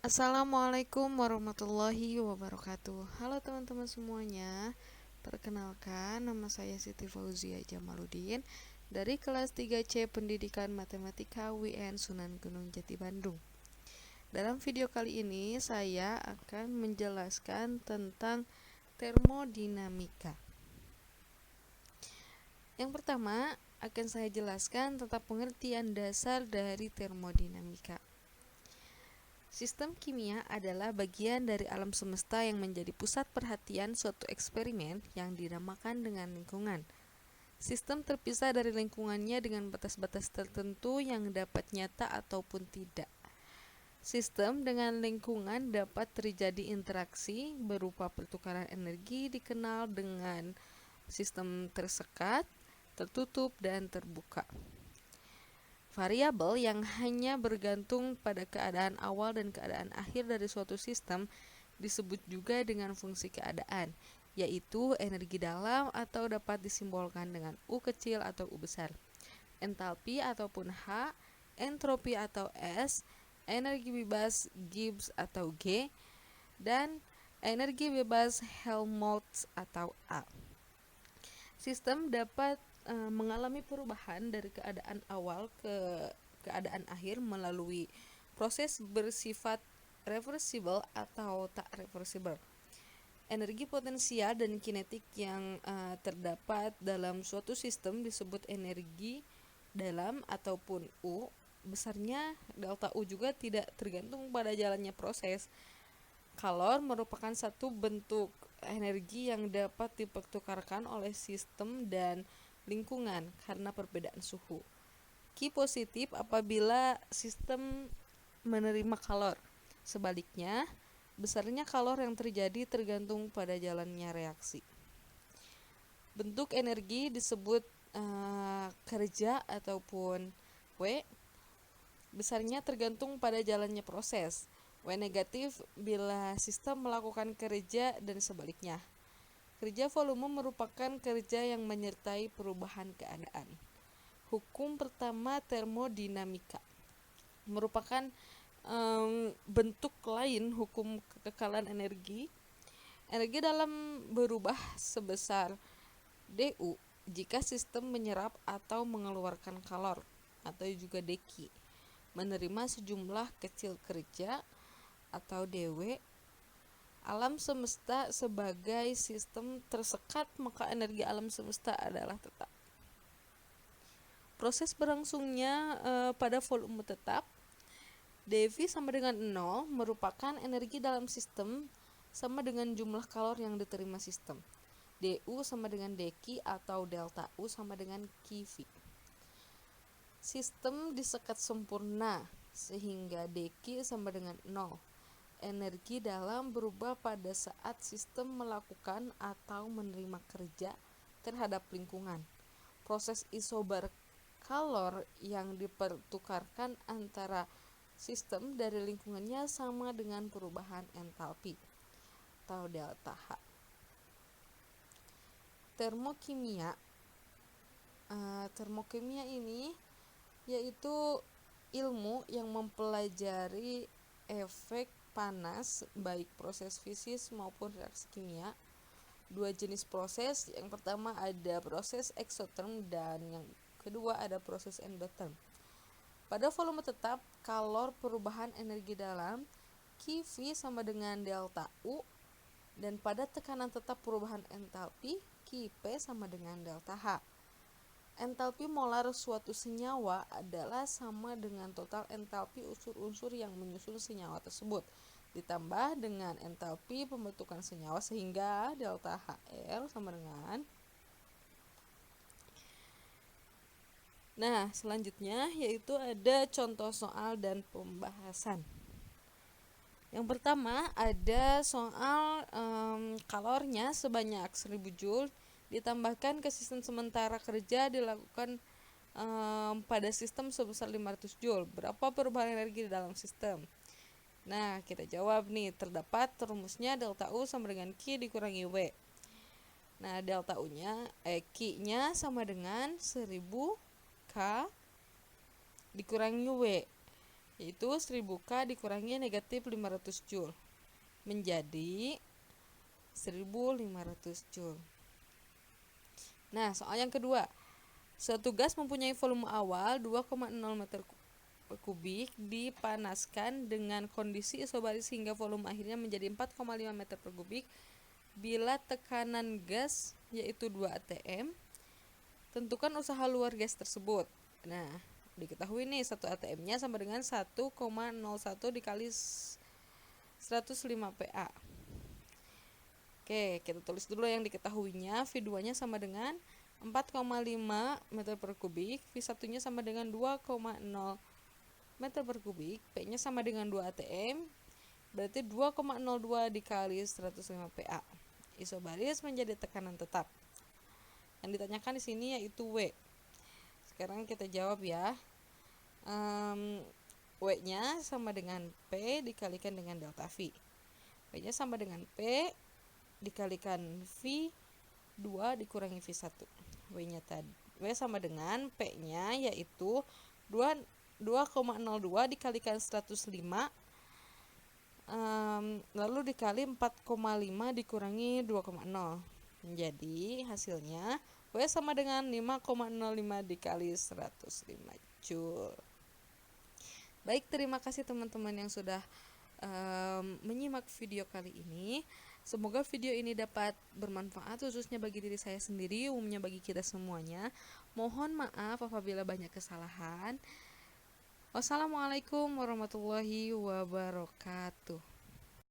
Assalamualaikum warahmatullahi wabarakatuh. Halo teman-teman semuanya. Perkenalkan, nama saya Siti Fauzia Jamaluddin dari kelas 3C Pendidikan Matematika WN Sunan Gunung Jati Bandung. Dalam video kali ini saya akan menjelaskan tentang termodinamika. Yang pertama, akan saya jelaskan tentang pengertian dasar dari termodinamika. Sistem kimia adalah bagian dari alam semesta yang menjadi pusat perhatian suatu eksperimen yang dinamakan dengan lingkungan. Sistem terpisah dari lingkungannya dengan batas-batas tertentu yang dapat nyata ataupun tidak. Sistem dengan lingkungan dapat terjadi interaksi berupa pertukaran energi dikenal dengan sistem tersekat, tertutup, dan terbuka. Variabel yang hanya bergantung pada keadaan awal dan keadaan akhir dari suatu sistem disebut juga dengan fungsi keadaan, yaitu energi dalam atau dapat disimbolkan dengan U kecil atau U besar, entalpi ataupun H, entropi atau S, energi bebas Gibbs atau G, dan energi bebas Helmholtz atau A. Sistem dapat mengalami perubahan dari keadaan awal ke keadaan akhir melalui proses bersifat reversible atau tak reversible. Energi potensial dan kinetik yang terdapat dalam suatu sistem disebut energi dalam ataupun U. Besarnya delta U juga tidak tergantung pada jalannya proses. Kalor merupakan satu bentuk energi yang dapat dipertukarkan oleh sistem dan lingkungan karena perbedaan suhu. Q positif apabila sistem menerima kalor. Sebaliknya, besarnya kalor yang terjadi tergantung pada jalannya reaksi. Bentuk energi disebut kerja ataupun W. Besarnya tergantung pada jalannya proses. W negatif bila sistem melakukan kerja dan sebaliknya. Kerja volume merupakan kerja yang menyertai perubahan keadaan. Hukum pertama termodinamika merupakan bentuk lain hukum kekekalan energi. Energi dalam berubah sebesar dU jika sistem menyerap atau mengeluarkan kalor atau juga dQ, menerima sejumlah kecil kerja atau dW. Alam semesta sebagai sistem tersekat, maka energi alam semesta adalah tetap. Proses berlangsungnya pada volume tetap, dV sama dengan 0 merupakan energi dalam sistem sama dengan jumlah kalor yang diterima sistem. dU sama dengan dQ atau delta U sama dengan QV. Sistem disekat sempurna sehingga dQ sama dengan 0. Energi dalam berubah pada saat sistem melakukan atau menerima kerja terhadap lingkungan. Proses isobar kalor yang dipertukarkan antara sistem dari lingkungannya sama dengan perubahan entalpi atau delta H. Termokimia ini yaitu ilmu yang mempelajari efek panas baik proses fisis maupun reaksi kimia. Dua jenis proses, yang pertama ada proses eksoterm dan yang kedua ada proses endoterm. Pada volume tetap, kalor perubahan energi dalam QV sama dengan delta U, dan pada tekanan tetap perubahan entalpi QP sama dengan delta H. Entalpi molar suatu senyawa adalah sama dengan total entalpi unsur-unsur yang menyusun senyawa tersebut ditambah dengan entalpi pembentukan senyawa, sehingga delta HR sama dengan. Nah, selanjutnya yaitu ada contoh soal dan pembahasan. Yang pertama ada soal kalornya sebanyak 1000 Joule ditambahkan ke sistem sementara kerja dilakukan pada sistem sebesar 500 Joule. Berapa perubahan energi di dalam sistem? Nah, kita jawab nih, terdapat rumusnya delta U sama dengan Q dikurangi W. Nah, delta U-nya Q-nya sama dengan 1000 K dikurangi W. yaitu 1000 K dikurangi negatif 500 Joule menjadi 1500 Joule. Nah, soal yang kedua. Suatu gas mempunyai volume awal 2,0 meter kubik dipanaskan dengan kondisi isobaris hingga volume akhirnya menjadi 4,5 meter per kubik bila tekanan gas yaitu 2 atm. Tentukan usaha luar gas tersebut. Nah, diketahui nih 1 atm-nya sama dengan 1,01 dikali 105 PA. Oke, kita tulis dulu yang diketahuinya. V2-nya sama dengan 4,5 meter per kubik, V1-nya sama dengan 2,0 meter per kubik, P-nya sama dengan 2 atm, berarti 2,02 dikali 105 PA. Isobaris menjadi tekanan tetap. Yang ditanyakan di sini yaitu W. Sekarang kita jawab ya. W-nya sama dengan P dikalikan dengan delta V. W-nya sama dengan P dikalikan V2 dikurangi V1. W-nya tadi W sama dengan P-nya yaitu 2,02 dikalikan 105 lalu dikali 4,5 dikurangi 2,0 menjadi hasilnya W sama dengan 5,05 dikali 105 Joule. Baik, terima kasih teman-teman yang sudah menyimak video kali ini. Semoga video ini dapat bermanfaat khususnya bagi diri saya sendiri, umumnya bagi kita semuanya. Mohon maaf apabila banyak kesalahan. Wassalamualaikum warahmatullahi wabarakatuh.